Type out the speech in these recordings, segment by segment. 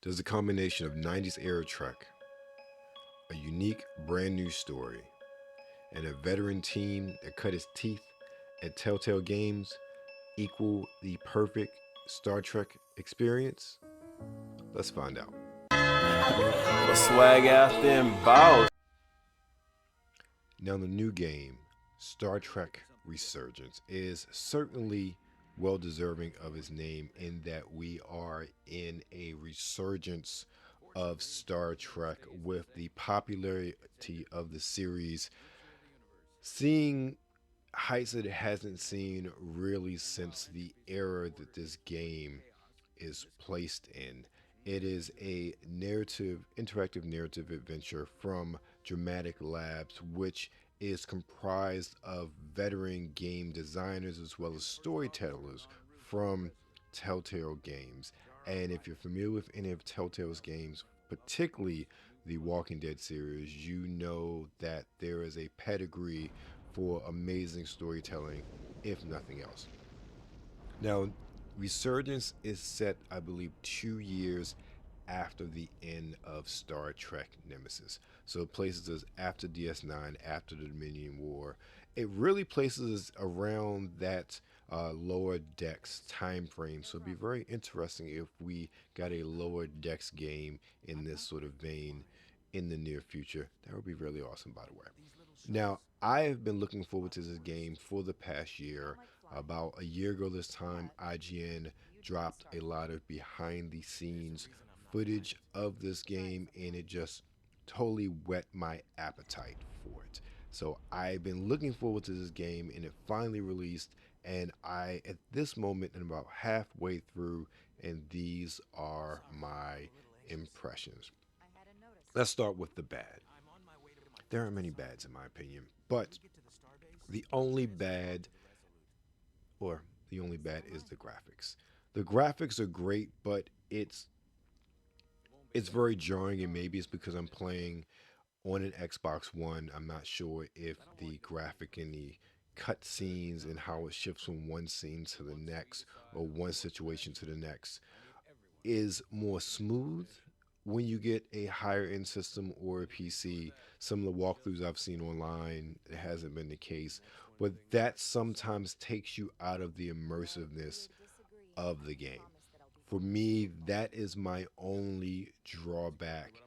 Does a combination of 90s era Trek, a unique brand new story, and a veteran team that cut its teeth at Telltale Games equal the perfect Star Trek experience? Let's find out. Well, swag out them balls. Now, the new game, Star Trek Resurgence, is certainly well deserving of its name in that we are in a resurgence of Star Trek with the popularity of the series seeing heights that it hasn't seen really since the era that this game is placed in. It is a interactive narrative adventure from Dramatic Labs, which is comprised of veteran game designers as well as storytellers from Telltale Games. And if you're familiar with any of Telltale's games, particularly the Walking Dead series, you know that there is a pedigree for amazing storytelling, if nothing else. Now, Resurgence is set, I believe, 2 years after the end of Star Trek Nemesis. So it places us after DS9, after the Dominion War. It really places us around that lower decks time frame. So it'd be very interesting if we got a lower decks game in this sort of vein in the near future. That would be really awesome, by the way. Now, I have been looking forward to this game for the past year. About a year ago, this time, IGN dropped a lot of behind the scenes footage of this game, and it just totally whet my appetite for it. So, I've been looking forward to this game, and it finally released. And at this moment, am about halfway through, and these are my impressions. Let's start with the bad. There aren't many bads, in my opinion, but the only bad or the only bad is the graphics. The graphics are great, but it's very jarring, and maybe it's because I'm playing on an Xbox One. I'm not sure if the graphic and the cut scenes and how it shifts from one scene to the next or one situation to the next is more smooth when you get a higher end system or a PC. Some of the walkthroughs I've seen online, it hasn't been the case, but that sometimes takes you out of the immersiveness of the game. For me, that is my only drawback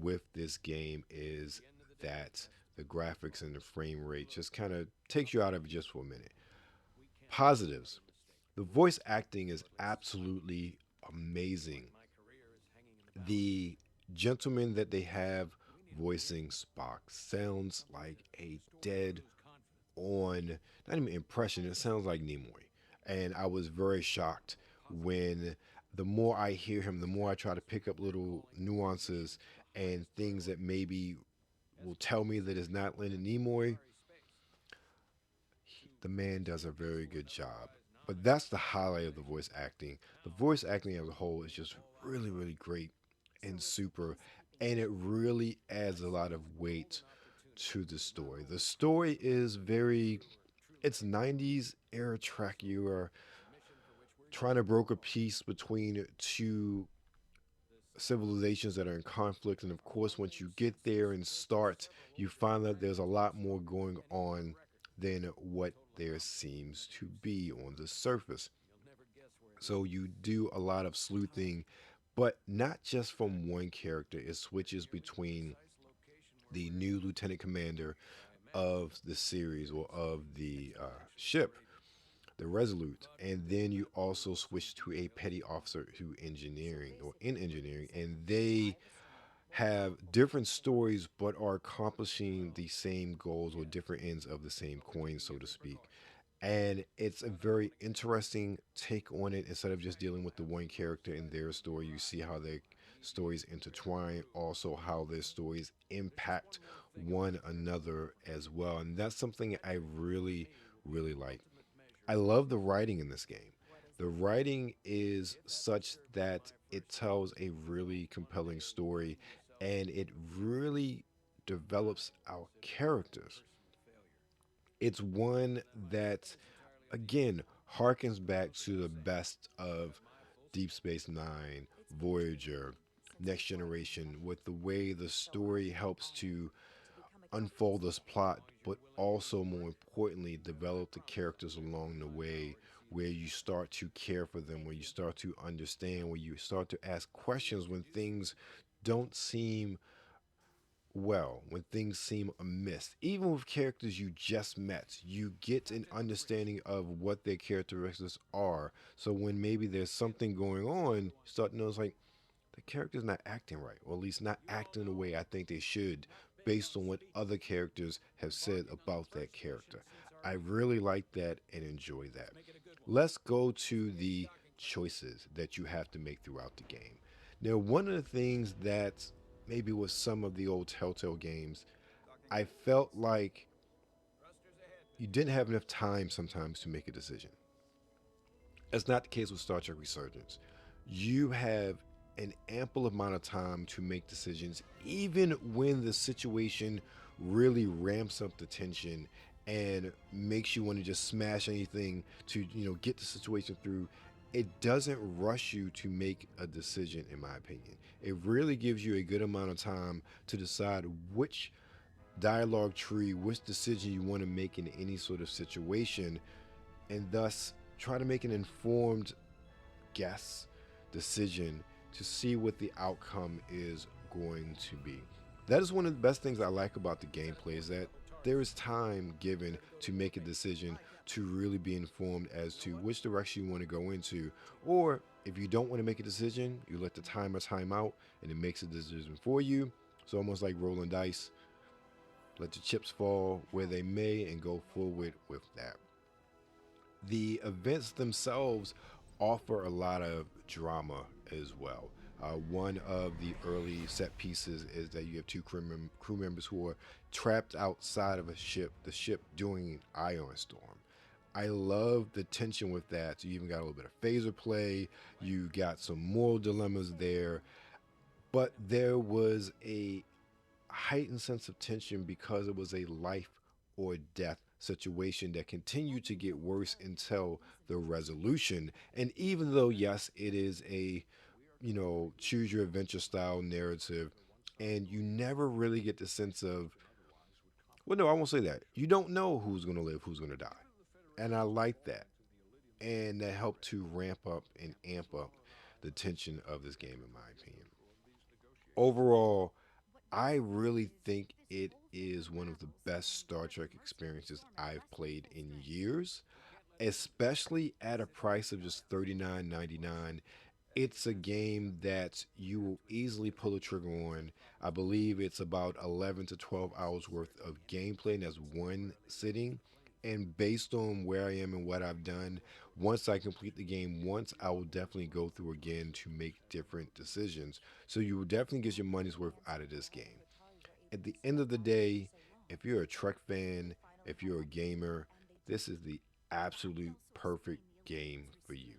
with this game is that the graphics and the frame rate just kind of takes you out of it just for a minute. Positives. The voice acting is absolutely amazing. The gentleman that they have voicing Spock sounds like a dead on, not even impression, it sounds like Nimoy. And I was very shocked when the more I hear him, the more I try to pick up little nuances and things that maybe will tell me that it's not Leonard Nimoy. The man does a very good job. But that's the highlight of the voice acting. The voice acting as a whole is just really, really great and super. And it really adds a lot of weight to the story. The story is very, it's 90s era track. You are trying to broker peace between two civilizations that are in conflict. And of course, once you get there and start, you find that there's a lot more going on than what there seems to be on the surface. So you do a lot of sleuthing, but not just from one character. It switches between the new lieutenant commander of the series or of the ship, the Resolute, and then you also switch to a petty officer who engineering or in engineering, and they have different stories but are accomplishing the same goals or different ends of the same coin, so to speak. And it's a very interesting take on it. Instead of just dealing with the one character and their story, you see how their stories intertwine, also how their stories impact one another as well. And that's something I really, really like. I love the writing in this game. The writing is such that it tells a really compelling story and it really develops our characters. It's one that, again, harkens back to the best of Deep Space Nine, Voyager. Next Generation, with the way the story helps to unfold this plot, but also more importantly, develop the characters along the way where you start to care for them, where you start to understand, where you start to ask questions when things don't seem well, when things seem amiss. Even with characters you just met, you get an understanding of what their characteristics are. So when maybe there's something going on, you start to notice like the character's not acting right, or at least not acting the way I think they should, based on what other characters have said about that character. I really like that and enjoy that. Let's go to the choices that you have to make throughout the game. Now, one of the things that maybe with some of the old Telltale games, I felt like you didn't have enough time sometimes to make a decision. That's not the case with Star Trek Resurgence. You have an ample amount of time to make decisions, even when the situation really ramps up the tension and makes you want to just smash anything to get the situation through. It doesn't rush you to make a decision, in my opinion. It really gives you a good amount of time to decide which dialogue tree, which decision you want to make in any sort of situation, and thus try to make an informed guess, decision to see what the outcome is going to be. That is one of the best things I like about the gameplay is that there is time given to make a decision to really be informed as to which direction you want to go into. Or if you don't want to make a decision, you let the timer time out and it makes a decision for you. It's almost like rolling dice. Let the chips fall where they may and go forward with that. The events themselves offer a lot of drama as well. One of the early set pieces is that you have two crew members who are trapped outside of a ship, the ship during an ion storm. I love the tension with that. So you even got a little bit of phaser play. You got some moral dilemmas there, but there was a heightened sense of tension because it was a life or death situation that continued to get worse until the resolution. And even though, yes, it is a, choose your adventure style narrative, and you never really get the sense of, well, no, I won't say that. You don't know who's going to live, who's going to die. And I like that. And that helped to ramp up and amp up the tension of this game, in my opinion. Overall, I really think it is one of the best Star Trek experiences I've played in years, especially at a price of just $39.99. It's a game that you will easily pull the trigger on. I believe it's about 11 to 12 hours worth of gameplay, and that's one sitting. And based on where I am and what I've done, once I complete the game once, I will definitely go through again to make different decisions. So you will definitely get your money's worth out of this game. At the end of the day, if you're a Trek fan, if you're a gamer, this is the absolute perfect game for you.